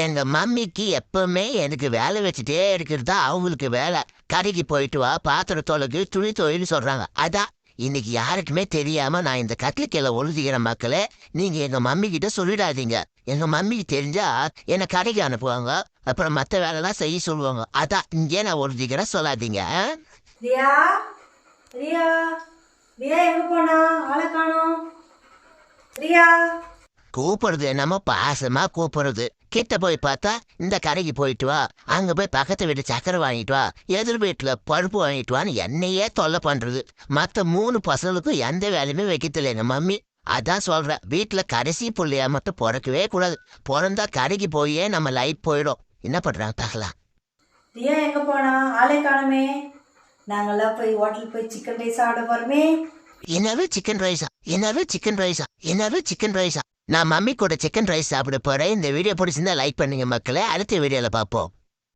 எங்க மம்மிக்கு எப்பவுமே எனக்கு வேலை வச்சுட்டே இருக்கிறது தான் அவங்களுக்கு வேலை. கடைக்கு போயிட்டு வா, பாத்திரம் தொலைக்கு, துணி தொழில்னு சொல்றாங்க. அதான் இன்னைக்கு யாருக்குமே தெரியாம நான் இந்த கத்திரிக்கையில ஒழுதிக்கிற மக்களே, நீங்க எங்க மம்மி கிட்ட சொல்லிடாதீங்க. எங்க மம்மிக்கு தெரிஞ்சா என்னை கடைக்கு அனுப்புவாங்க. அப்புறம் மற்ற வேலைலாம் செய்ய சொல்லுவாங்க. அதான் இங்கே நான் ஒழுதிக்கிறேன், சொல்லாதீங்க. ரியா ரியா ரியா எங்க போனா? ஆளை காணோம். ரியா கூப்பிடுறது என்னமோ பாசமா கூப்பிடுறது. கிட்ட போய் பார்த்தா இந்த கடைக்கு போயிட்டு வா, அங்க போய் பக்கத்து வீட்டு சக்கரை வாங்கிட்டு வா, எதிர் வீட்டுல பருப்பு வாங்கிட்டு வான்னு என்னையே தொல்லை பண்றது. மத்த 3 பசங்களுக்கும் எந்த வேலையுமே வைக்கத்தில்லை எங்க மம்மி. அதான் சொல்றேன், வீட்டுல கடைசி புள்ளையா மட்டும் பிறக்கவே கூடாது. பிறந்தா கடைக்கு போயே நம்ம லைஃப் போயிடும். என்ன பண்றாங்க பார்க்கலாம். ரியா எங்க போனா? ஆளை காணுமே. நாங்கெல்லாம் போய் ஹோட்டல் போய் சிக்கன் ரைஸ் சாப்பிட போறோமே. என்னது சிக்கன் ரைஸா? என்னது சிக்கன் ரைஸா? என்னது சிக்கன் ரைஸா? நான் மம்மி கூட சிக்கன் ரைஸ் சாப்பிட போறேன். இந்த வீடியோ பிடிச்சிருந்தா லைக் பண்ணுங்க மக்களே. அடுத்த வீடியோல பார்ப்போம்.